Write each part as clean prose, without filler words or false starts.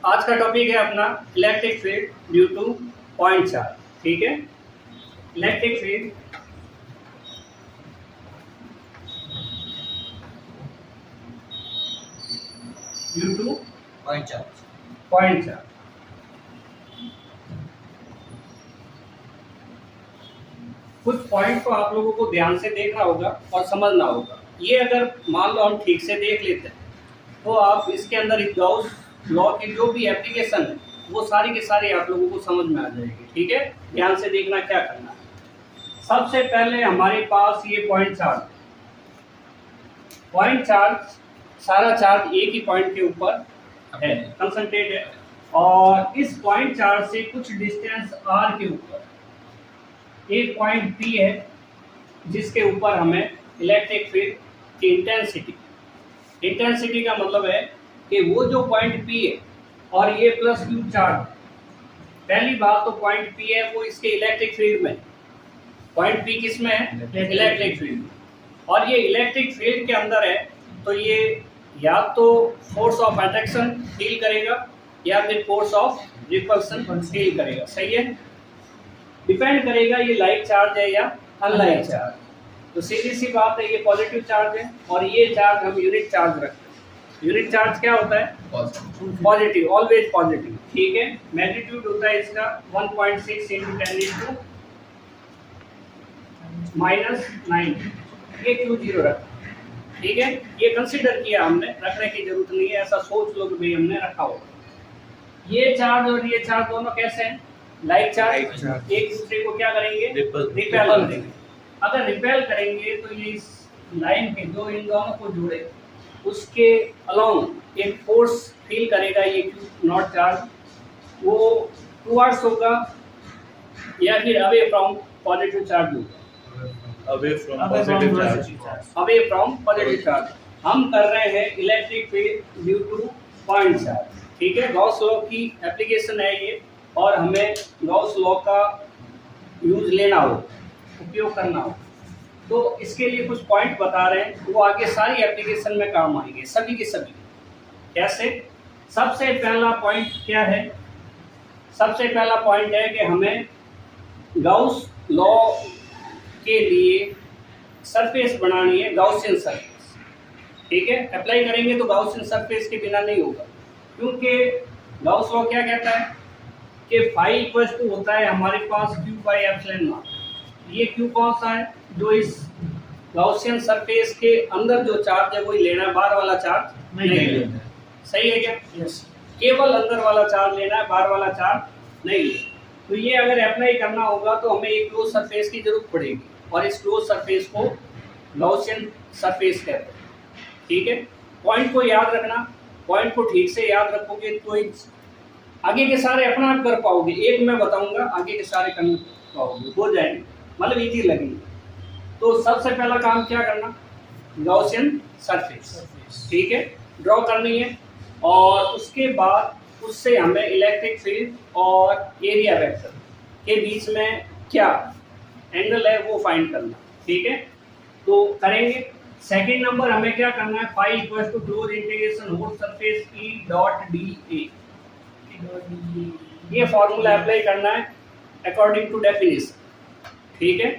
आज का टॉपिक है अपना electric field due two point charge. ठीक है, electric field due two point charge. Point charge. कुछ पॉइंट को आप लोगों को ध्यान से देखना होगा और समझना होगा। ये अगर मान लो हम ठीक से देख लेते हैं तो आप इसके अंदर गॉस लॉ की जो भी एप्लीकेशन है वो सारी के सारी आप लोगों को समझ में आ जाएगी। ठीक है, ध्यान से देखना क्या करना है। सबसे पहले हमारे पास ये पॉइंट चार्ज, सारा चार्ज एक ही पॉइंट के ऊपर है, कंसंट्रेट है, और इस पॉइंट चार्ज से कुछ डिस्टेंस r के ऊपर एक पॉइंट P है जिसके ऊपर हमें इलेक्ट्रिक फील्ड की इंटेंसिटी का मतलब है कि वो जो पॉइंट P है और ये प्लस Q चार्ज, पहली बात तो पॉइंट P है वो इसके इलेक्ट्रिक फील्ड में, पॉइंट P किस में है? इलेक्ट्रिक फील्ड में। और ये इलेक्ट्रिक फील्ड के अंदर है तो ये या तो फोर्स ऑफ अट्रैक्शन फील करेगा या फिर फोर्स ऑफ रिपल्सन फील करेगा। सही है, डिपेंड करेगा ये लाइक चार्ज है या अनलाइक चार्ज। तो सीधी सी बात है, ये पॉजिटिव चार्ज है और ये चार्ज हम यूनिट चार्ज रखते हैं। यूनिट चार्ज क्या होता है? Positive, always positive. ठीक है, मैग्नीट्यूड होता है इसका 1.6 × 10⁻⁹ ये Q0 रखा। ठीक है, ये कंसीडर किया हमने, रखने की जरूरत नहीं है, ऐसा सोच लो कि भाई हमने रखा होगा। ये चार्ज और ये चार्ज दोनों कैसे हैं? लाइक चार्ज, एक दूसरे को क्या करेंगे? रिपेल करेंगे। अगर रिपेल करेंगे तो ये इस लाइन के जो इन दोनों को जोड़े उसके अलोंग एक फोर्स फील करेगा, ये Q0 चार्ज, वो टुवर्ड्स होगा या फिर अवे फ्रॉम पॉजिटिव चार्ज होगा। Away from positive charge. हम कर रहे हैं electric field due two point charge. ठीक है, गॉस लॉ की एप्लीकेशन है ये, और हमें गॉस लॉ का यूज लेना हो, उपयोग करना हो, तो इसके लिए कुछ पॉइंट बता रहे हैं, वो आगे सारी एप्लीकेशन में काम आएंगे, सभी के सभी। कैसे? सबसे पहला पॉइंट क्या है? सबसे पहला पॉइंट है कि हमें गॉस लॉ के लिए सरफेस बनानी है, गॉसियन सरफेस। ठीक है, अप्लाई करेंगे तो गॉसियन सरफेस के बिना नहीं होगा, क्योंकि गॉस लॉ क्या कहता है कि फाई इक्वल टू होता है हमारे पास Q/ε0। ये Q कौन सा है? जो इस गॉसियन सरफेस के अंदर जो चार्ज है वही लेना है, बाहर वाला चार्ज नहीं लेना है। सही है क्या? यस, केवल अंदर वाला चार्ज लेना है, बाहर वाला चार्ज नहीं लेना। तो ये अगर अप्लाई करना होगा तो हमें एक क्लोज सरफेस की जरूरत पड़ेगी, और इस क्लोज सरफेस को गॉसियन सरफेस कहते हैं। ठीक है, पॉइंट को याद रखना, पॉइंट को ठीक से याद रखोगे तो आगे के सारे अपना आप कर पाओगे। एक मैं बताऊंगा, आगे के सारे कर पाओगे, हो जाएंगे, मतलब इजी लगेंगे। तो सबसे पहला काम क्या करना? Gaussian surface. ठीक है, ड्रॉ करनी है, और उसके बाद उससे हमें इलेक्ट्रिक फील्ड और एरिया वेक्टर के बीच में क्या एंगल है वो फाइंड करना। ठीक है, तो करेंगे। सेकंड नंबर हमें क्या करना है? Phi equal to close integration whole surface E dot dA। ये फॉर्मूला अप्लाई करना है अकॉर्डिंग टू डेफिनेशन। ठीक है,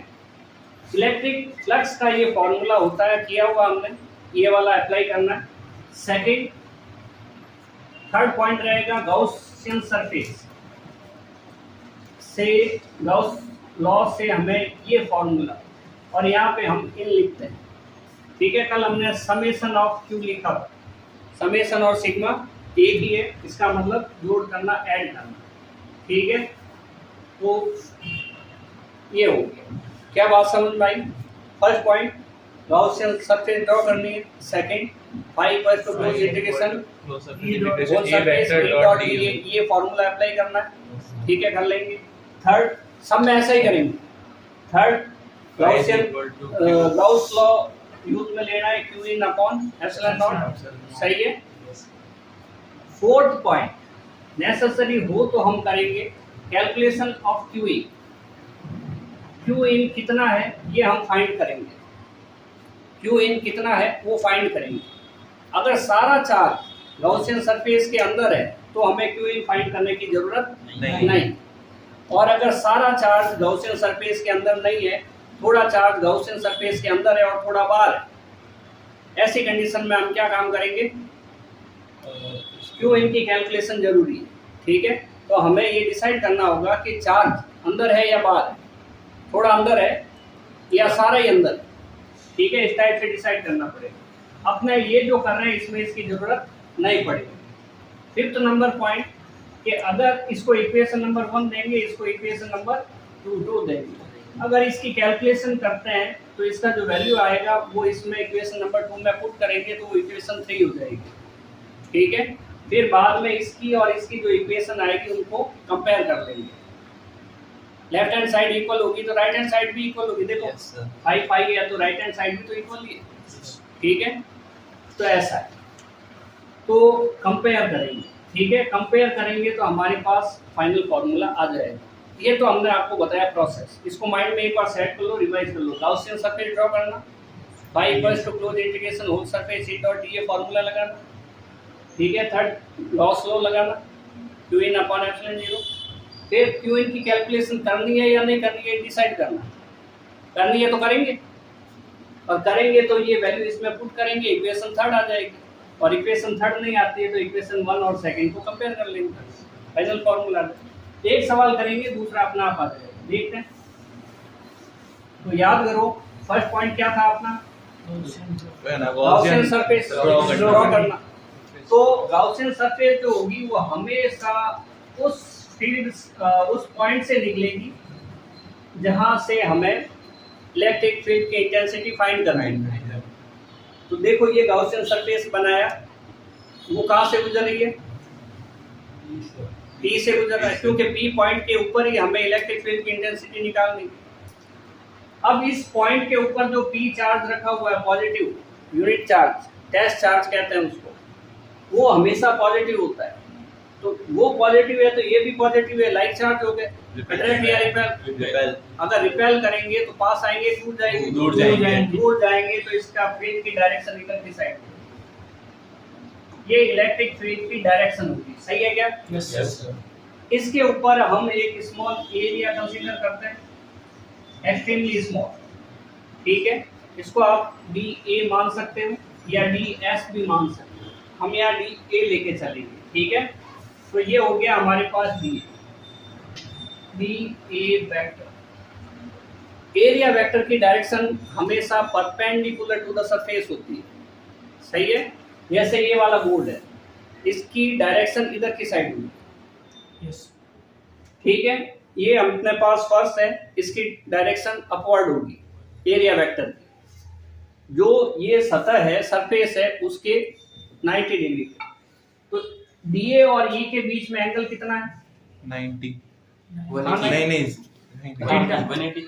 इलेक्ट्रिक फ्लक्स का ये फॉर्मूला होता है, किया हुआ हमने, ये वाला अप्लाई करना है। सेकंड, थर्ड पॉइंट रहेगा गॉसियन सरफेस से, गॉस लॉ से हमें ये फॉर्मूला, और यहाँ पे हम इन लिखते हैं। ठीक है, कल हमने समेशन ऑफ Q लिखा, समेशन और सिग्मा एक ही है, इसका मतलब जोड़ करना, ऐड करना। ठीक है, तो ये हो गया। क्या बात समझ में आई? First point Gaussian surface draw करनी है। Second, phi equal to close integration whole surface E dot dA, ये फॉर्मूला अप्लाई करना है। ठीक है, कर लेंगे। थर्ड, सब में ऐसा ही करेंगे। थर्ड, गॉस लॉ यूज में लेना है, Q/ε0। सही है। फोर्थ पॉइंट, नेसेसरी हो तो हम करेंगे कैलकुलेशन ऑफ Qin। Qin कितना है ये हम फाइंड करेंगे, Qin कितना है वो फाइंड करेंगे। अगर सारा चार्ज गॉसियन सरफेस के अंदर है तो हमें क्यू इन फाइंड करने की जरूरत नहीं। और अगर सारा चार्ज गॉसियन सरफेस के अंदर नहीं है, थोड़ा चार्ज गॉसियन सरफेस के अंदर है और थोड़ा बाहर है, ऐसी कंडीशन में हम क्या काम करेंगे, क्यू इन की कैलकुलेशन जरूरी है। ठीक है, तो हमें ये डिसाइड करना होगा कि चार्ज अंदर है या बाहर है, थोड़ा अंदर है या सारा ही अंदर है। ठीक है, इस टाइप से डिसाइड करना पड़ेगा। अपने ये जो कर रहे हैं इसमें इसकी जरूरत नहीं पड़ेगी। फिफ्थ नंबर पॉइंट कि अगर इसको इक्वेशन नंबर 1 देंगे, इसको इक्वेशन नंबर 2 देंगे, अगर इसकी कैलकुलेशन करते हैं तो इसका जो वैल्यू आएगा वो इसमें इक्वेशन नंबर 2 में पुट करेंगे तो वो इक्वेशन 3 हो जाएगी। ठीक है, फिर बाद में इसकी और इसकी जो इक्वेशन आएगी उनको कंपेयर कर लेंगे। लेफ्ट हैंड साइड इक्वल होगी तो राइट हैंड साइड भी इक्वल होगी। देखो फाइव फाइव है तो राइट हैंड साइड भी तो इक्वल ही है। ठीक है, तो ऐसा है, तो कंपेयर करेंगे। ठीक है, कंपेयर करेंगे तो हमारे पास फाइनल फॉर्मूला आ जाएगा। ये तो हमने आपको बताया प्रोसेस, इसको माइंड में एक बार सेट कर लो, रिवाइज कर लो। गॉसियन सरफेस ड्रॉ करना, y equals to close integration whole surface E dot D formula लगाना। ठीक है, थर्ड गॉस लॉ लगाना, क्यू इन अपॉन एप्सिलॉन 0। फिर क्यू इन की कैलकुलेशन करनी है या नहीं करनी है डिसाइड करना। करनी है तो करेंगे, और करेंगे तो ये वैल्यू इसमें पुट करेंगे, इक्वेशन थर्ड आ जाएगी। और इक्वेशन थर्ड नहीं आती है तो इक्वेशन 1 और सेकंड को कंपेयर कर लेंगे, फाइनल फॉर्मूला। एक सवाल करेंगे, दूसरा अपना आप आ जाएगा। देखते हैं, तो याद करो फर्स्ट पॉइंट क्या था अपना, गॉसियन सरफेस ड्रॉ करना। तो गॉसियन सरफेस जो होगी वो हमेशा उस फील्ड उस पॉइंट से निकलेगी जहां से हमें इलेक्ट्रिक फील्ड की इंटेंसिटी फाइंड करना है। तो देखो ये गॉसियन सरफेस बनाया, वो कहां से गुजर रही है, P से गुजर रहा है, क्योंकि P पॉइंट के ऊपर ही हमें इलेक्ट्रिक फील्ड की इंटेंसिटी निकालनी है। अब इस पॉइंट के ऊपर जो P चार्ज रखा हुआ है, positive unit charge, test charge कहते हैं उसको, वो हमेशा पॉजिटिव होता है। तो वो पॉजिटिव है तो ये भी पॉजिटिव है, लाइक चार्ज हो गए। अट्रैक्ट या रिपेल, अगर रिपेल करेंगे तो पास आएंगे, दूर जाएंगे, दूर जाएंगे तो इसका फील्ड की डायरेक्शन इधर की साइड, ये इलेक्ट्रिक फील्ड की डायरेक्शन होगी। सही है क्या? Yes sir. इसके ऊपर हम एक स्मॉल एरिया कंसीडर करते हैं, एक्सट्रीमली स्मॉल। ठीक है, इसको आप DA मान सकते हो या DS भी मान सकते हो, हम यहाँ DA लेके चलेंगे। ठीक है, तो ये हो गया हमारे पास DA वेक्टर। एरिया वेक्टर की डायरेक्शन हमेशा परपेंडिकुलर टू द सरफेस होती है। सही है, जैसे ये वाला बोर्ड है, इसकी डायरेक्शन इधर की साइड होगी। यस। ठीक है, ये अपने पास फर्स्ट है, इसकी डायरेक्शन अपवर्ड होगी एरिया वेक्टर की। जो ये सतह है, सरफेस है, उसके 90 डिग्री। तो DA और E के बीच में एंगल कितना है? 90। हाँ, नहीं 180।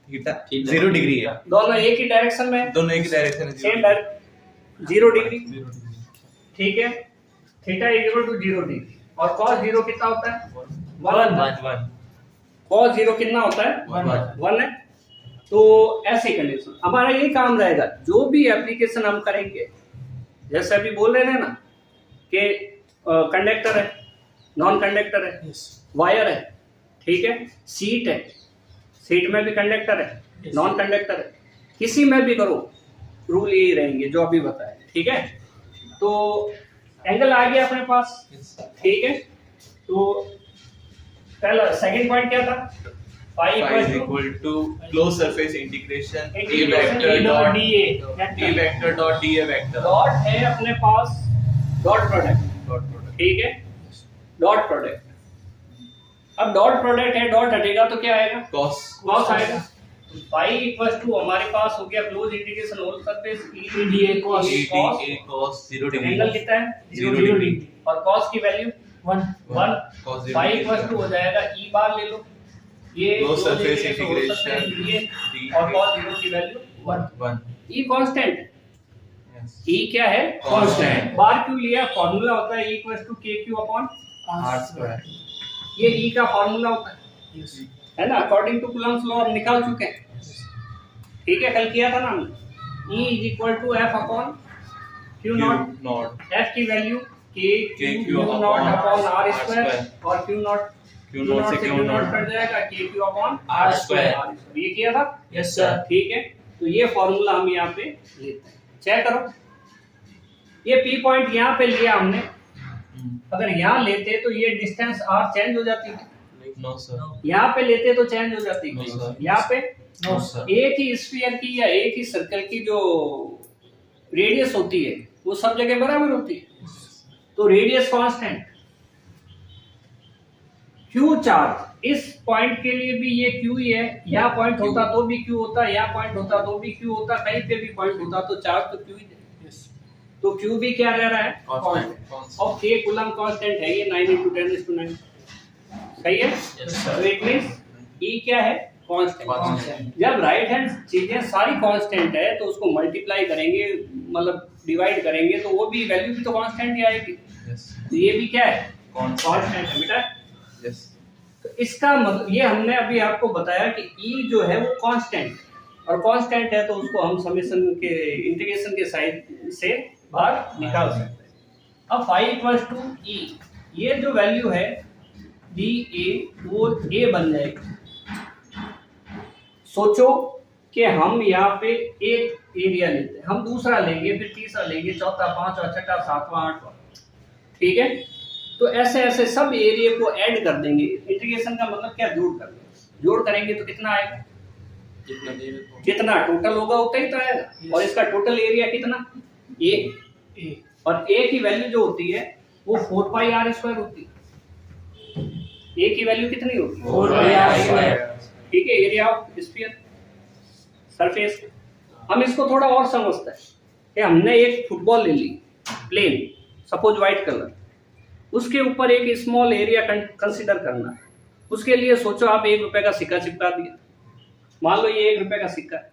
थीटा 0 डिग्री है। दोनों एक ही डायरेक्शन में, दोनों एक ही डायरेक्शन है। Same 0 degree. ठीक है, थीटा इक्वल टू 0 डिग्री। और cos 0 कितना होता है? 1। cos 0 कितना होता है? 1 है। तो ऐसे कंडीशन हमारा यही काम रहेगा। जो भी एप्लीकेशन हम करेंगे, जैसे अभी बोल रहे थे ना कि कंडक्टर है, नॉन कंडक्टर है, वायर है, ठीक है, सीट है, सीट में भी कंडक्टर है, नॉन कंडक्टर है, किसी में भी करो रूल यही रहेंगे जो अभी बताए। ठीक है, तो एंगल आ गया अपने पास। ठीक है, तो पहला सेकंड पॉइंट क्या था? phi is equal to closed surface integration A integration vector dot DA A vector dot DA vector dot है अपने पास, डॉट प्रोडक्ट। ठीक है, डॉट प्रोडक्ट। अब डॉट प्रोडक्ट है, डॉट हटेगा तो क्या आएगा? cos cos आएगा। phi इक्वल्स टू हमारे पास हो गया close integration whole surface EDA cos। A cos 0 degree angle कितना है? 0 डिग्री और cos की value 1। cos 0 phi equals to हो जाएगा E बार ले लो, ये closed closed surface integration whole integration surface D और cos 0 की value 1। 1 E constant, yes E क्या है? Constant। बार क्यों लिया? फॉर्मूला होता है E इक्वल्स टू KQ अपॉन r square ये E का फॉर्मूला होता है, है ना, अकॉर्डिंग टू कूलम्ब्स लॉ हम निकाल चुके हैं। ठीक है, कल किया था ना हमने। E is equal to F upon Q not. not F की वैल्यू के Q not upon are square और क्यू नॉट से क्यू नॉट कट जाएगा के क्यू अपॉन आर स्क्वायर। ये किया था? Yes sir. ठीक है, तो ये फॉर्मूला हम यहाँ पे लेते हैं। चेक करो, ये पी पॉइंट यहाँ पे लिया हमने, अगर यहाँ लेते तो ये डिस्टेंस आर चेंज हो जाती है। No sir. यहाँ पे लेते तो चेंज हो जाती No, sir. है। यहाँ पे नो सर। एक ही स्फीयर की या एक ही सर्कल की जो रेडियस होती है वो सब जगह बराबर होती है, तो रेडियस कांस्टेंट। क्यू चार्ज इस पॉइंट के लिए भी ये क्यू ही है, यहाँ पॉइंट होता तो भी क्यू होता, यहाँ पॉइंट होता तो भी क्यू होता, कहीं पे भी पॉइंट होता तो चार्ज तो क्यू ही है। तो क्यू भी क्या रह रहा है? Constant. और के कूलम कांस्टेंट है ये 9 × 10⁹ सही है। तो इट मींस ई क्या है? कांस्टेंट। Constant. जब राइट हैंड चीजें सारी कांस्टेंट है तो उसको मल्टीप्लाई करेंगे, मतलब डिवाइड करेंगे, तो वो भी वैल्यू भी तो कांस्टेंट ही आएगी। Yes. तो ये भी क्या है? Constant. कांस्टेंट है बेटा। Yes. तो इसका मतलब ये हमने अभी आपको बताया कि ई जो है वो कांस्टेंट, और कांस्टेंट है तो उसको हम समेशन के इंटीग्रेशन के साइड से बाहर निकाल सकते हैं। अब फाई इक्वल्स टू ई, ये जो वैल्यू है डी ए वो ए बन जाएगी। सोचो कि हम यहाँ पे एक एरिया लेते हैं, हम दूसरा लेंगे, फिर तीसरा लेंगे, चौथा, पांचवा, छठा, सातवां, आठवां, ठीक है। तो ऐसे ऐसे सब एरिया को ऐड कर देंगे। इंटीग्रेशन का मतलब क्या? जोड़ कर देंगे। जोड़ करेंगे तो कितना आएगा? जितना टोटल होगा उतना ही तो आएगा। और इसका टोटल एरिया कितना? ए। और ए की वैल्यू जो होती है वो 4πr² होती है। ए की वैल्यू कितनी होती है? 4πr²। ठीक है, एरिया ऑफ स्फीयर सरफेस। हम इसको थोड़ा और समझते हैं कि हमने एक फुटबॉल ले ली, प्लेन, सपोज व्हाइट कलर, उसके ऊपर एक स्मॉल एरिया कंसीडर करना है। उसके लिए सोचो आप 1 रुपए का सिक्का चिपका दिया, मान लो ये 1 रुपए का सिक्का है,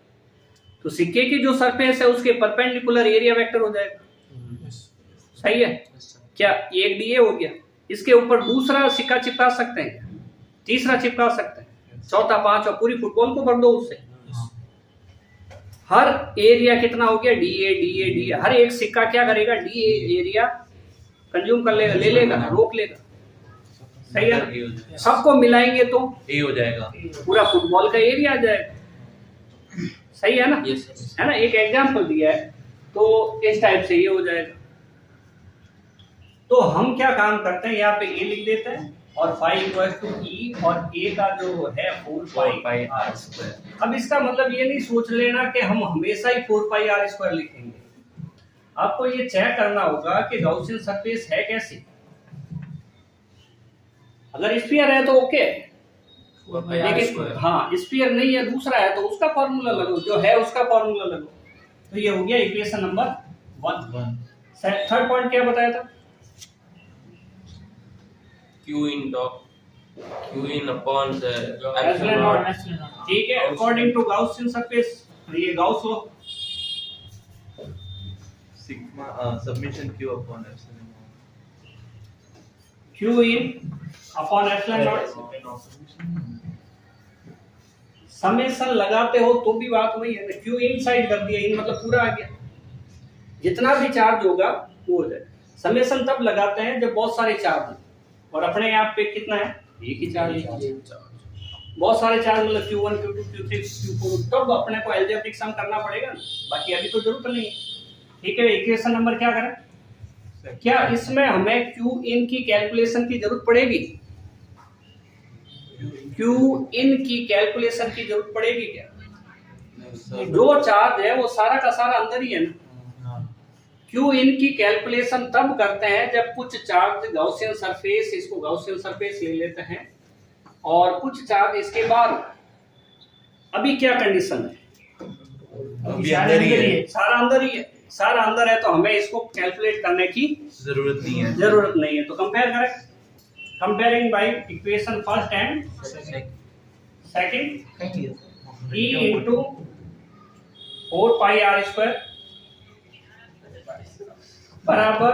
तो सिक्के की जो सरफेस है उसके परपेंडिकुलर एरिया वेक्टर हो जाएगा। सही है क्या? एक डीए हो गया। इसके ऊपर दूसरा सिक्का चिपका सकते हैं, तीसरा चिपका सकते हैं, चौथा, पांचवा, पूरी फुटबॉल को भर दो उससे। हर एरिया कितना हो गया? DA DA DA. हर एक सिक्का क्या करेगा? डीए एरिया कंज्यूम कर लेगा, ले लेगा, रोक लेगा। सही है। सबको मिलाएंगे तो ए हो जाएगा, पूरा फुटबॉल का एरिया आ जाएगा। सही है ना? है ना? एक एग्जांपल दिया है तो इस टाइप से ये हो जाएगा। तो हम क्या काम करते हैं, यहाँ पे ए लिख देते हैं और फाई इक्वल्स टू ई, और ए का जो है 4πr²। अब इसका मतलब ये नहीं सोच लेना कि हम हमेशा ही 4πr² लिखेंगे। आपको ये चेक करना होगा कि गॉसियन सरफेस है कैसी। अगर स्फीयर है तो ओके, लेकिन हाँ स्फीयर नहीं है, दूसरा है, तो उसका फॉर्मूला लगो, जो है उसका फॉर्मूला लगो। तो ये हो गया इक्वेशन नंबर 1। थर्ड पॉइंट क्या बताया था? Q in upon the epsilon naught। ठीक है, अकॉर्डिंग टू गॉसियन सरफेस, ये Gauss law. sigma submission q upon epsilon Q in upon epsilon not. Summation लगाते हो तो भी बात वही है, क्यू इनसाइड कर दिया, इन मतलब पूरा आ गया, जितना भी चार्ज होगा वो हो जाए। समेशन तब लगाते हैं जब बहुत सारे चार्ज हो, और अपने यहाँ पे कितना है? एक ही चार्ज। बहुत सारे चार्ज मतलब Q1 Q2 Q3 Q4, तब अपने को अलजेब्रिक सम करना पड़ेगा ना, बाकी अभी तो जरूरत नहीं है। ठीक है, इक्वेशन नंबर क्या करें? क्या इसमें हमें Q इन की कैलकुलेशन की जरूरत पड़ेगी? Q इन की कैलकुलेशन की जरूरत पड़ेगी क्या? जो चार्ज है वो सारा का सारा अंदर ही है ना। Q इन की कैलकुलेशन तब करते हैं जब कुछ चार्ज गॉसियन सरफेस, इसको गॉसियन सरफेस ले लेते हैं, और कुछ चार्ज इसके बाद। अभी क्या कंडीशन है? अभी अंदर ही है, सारा अंदर ही है, सारा अंदर है, तो हमें इसको कैलकुलेट करने की जरूरत नहीं है। तो कंपेयर करें, comparing by equation first and second. E into 4πr² बराबर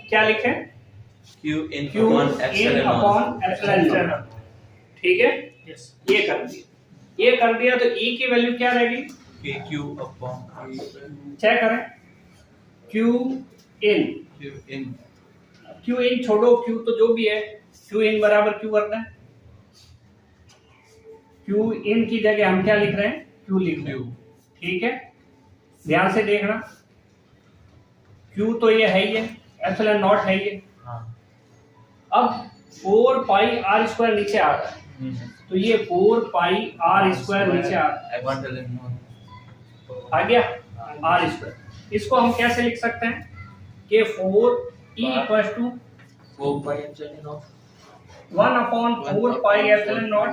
क्या लिखें? q in Q upon in epsilon upon epsilon not. ठीक है, ये कर दिया। तो E की वैल्यू क्या रहेगी? KQ upon K चेक करें Q in, Q in Q in छोड़ो, क्यू तो जो भी है, क्यू इन बराबर क्यू करना है। क्यू इन की जगह हम क्या लिख रहे हैं, क्यू लिख रहे हैं, ठीक है। ध्यान से देखना, क्यू तो ये है ही है, एप्सिलॉन नॉट है ये। अब 4 पाई आर स्क्वायर नीचे आ रहा है, तो ये 4 पाई आर स्क्वायर नीचे आ रहा है, आ गया आर स्क्वायर। इसको हम कैसे लिख सकते हैं कि 4 E equal to 1 upon 4 pi epsilon naught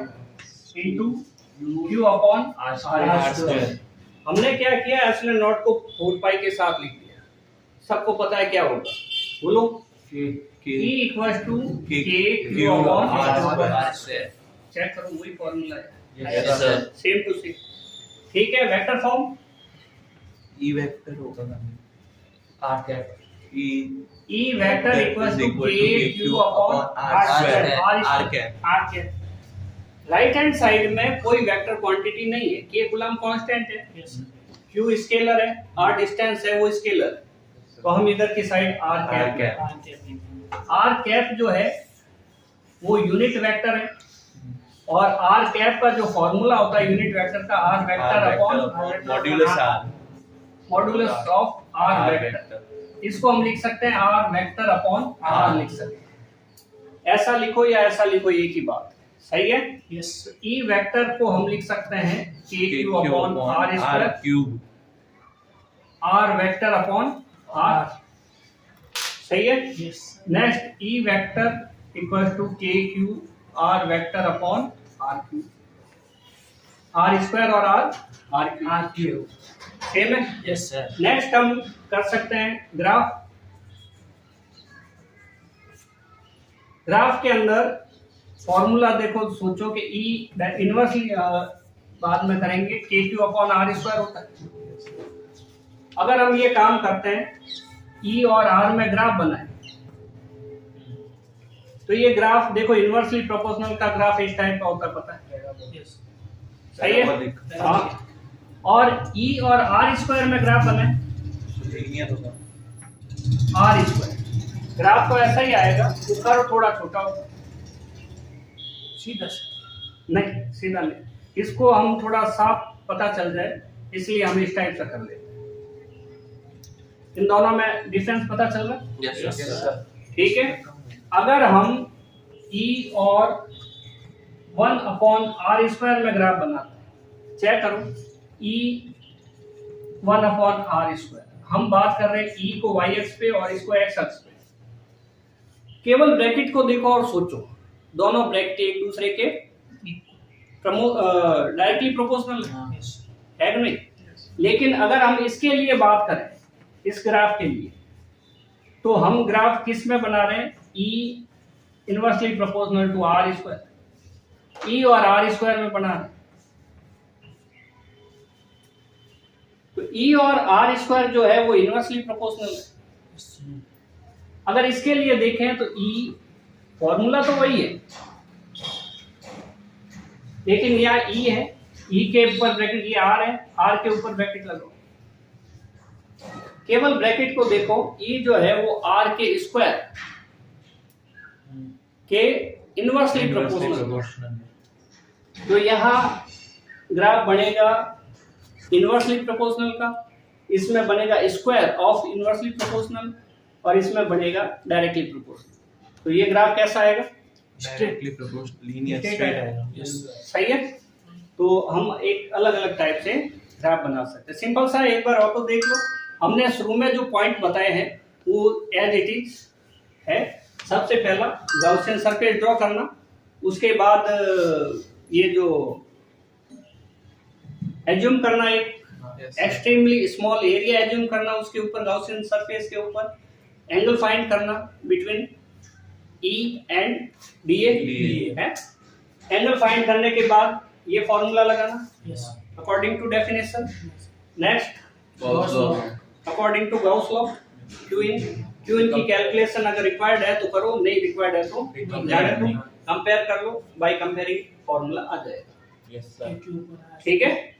into q upon are square. हमने क्या किया, एप्सिलॉन नॉट को 4 पाई के साथ लिख दिया। सबको पता है क्या होगा, बोलो, E equal to K Q upon are square. Check करो, वही फॉर्मूला है, सेम टू सेम, ठीक है। वेक्टर फॉर्म E vector होगा R cap E vector equal to K Q upon are square, R cap R cap. Right hand side में कोई vector quantity नहीं है, के कूलम कांस्टेंट है, Q scalar है, R distance है वो scalar, तो हम इधर की side R cap. Are cap जो है वो यूनिट वेक्टर है, और आर कैप का जो फॉर्मूला होता है यूनिट वेक्टर का, r vector upon modulus R modulus of r vector. इसको हम लिख सकते हैं आर वेक्टर अपॉन आर लिख सकते हैं। ऐसा लिखो या ऐसा लिखो, एक ही बात, सही है। yes ई वेक्टर को हम लिख सकते हैं K Q upon are square cube R vector upon R, सही है। yes next E vector equal to K Q R vector upon R Q, R square और आर क्यू सेम है। yes sir next हम कर सकते हैं graph. Graph के अंदर फॉर्मूला देखो, सोचो कि ई इनवर्सली बाद में करेंगे, के क्यू अपॉन आर स्क्वायर होता है। अगर हम ये काम करते हैं, ई और आर में ग्राफ बनाए, तो ये ग्राफ देखो इनवर्सली प्रोपोर्शनल का ग्राफ इस टाइप का होता है, पता है, yes सही है। हाँ, और ई और आर स्क्वायर में ग्राफ बनाए, लीनियर होगा आर स्क्वायर, ग्राफ तो ऐसा ही आएगा, ऊपर थोड़ा छोटा होगा, सीधा नहीं सीधा नहीं, इसको हम थोड़ा साफ पता चल जाए इसलिए हम इस टाइप से कर लेते हैं। इन दोनों में डिफरेंस पता चल रहा है, yes sir ठीक है। अगर हम ई और 1 अपॉन आर स्क्वायर में ग्राफ बनाते हैं, चेक करो, ई 1 अपॉन आर स्क्वायर, हम बात कर रहे हैं ई को वाई एक्स पे और इसको एक्स एक्स पे। केवल ब्रैकेट को देखो और सोचो, दोनों ब्रैकेट एक दूसरे के डायरेक्टली प्रोपोर्शनल है कि नहीं। लेकिन अगर हम इसके लिए बात करें, इस ग्राफ के लिए, तो हम ग्राफ किस में बना रहे हैं, E inversely proportional to R square, E और आर स्क्वायर में बना रहे हैं। तो ई और आर स्क्वायर जो है वो इनवर्सली प्रोपोर्शनल है। अगर इसके लिए देखें तो ई फॉर्मूला तो वही है, लेकिन यहाँ ई है, ई के ऊपर ब्रैकेट, ये आर है, आर के ऊपर ब्रैकेट लगाओ। केवल ब्रैकेट को देखो, ई जो है वो आर के स्क्वायर के इनवर्सली प्रोपोर्शनल, तो यहाँ ग्राफ बनेगा इनवर्सली प्रोपोर्शनल का, इसमें बनेगा स्क्वायर ऑफ इनवर्सली प्रोपोर्शनल, और इसमें बनेगा डायरेक्टली प्रोपोर्शनल। तो ये ग्राफ कैसा आएगा, directly proportional linear Straight straight आएगा। आएगा सही है। तो हम एक अलग अलग टाइप से ग्राफ बना सकते हैं। सिंपल सा, एक बार ऑटो देख लो, हमने शुरू में जो पॉइंट बताए हैं वो एज इट इज है। सबसे पहला गॉसियन सरफेस ड्रॉ करना, उसके बाद ये जो एज्यूम करना, एक एक्सट्रीमली स्मॉल एरिया एज्यूम करना, उसके ऊपर गॉसियन सरफेस के ऊपर एंगल फाइंड करना बिटवीन ई एंड डी है। एंगल फाइंड करने के बाद ये फॉर्मूला लगाना yes according to definition. Next Gauss law according to Gauss law. Q in की कैलकुलेशन अगर रिक्वायर्ड है तो करो, नहीं रिक्वायर्ड है तो जाने दो, कंपेयर कर लो, बाय कंपेयरिंग फॉर्मूला आ जाएगा, यस सर ठीक है।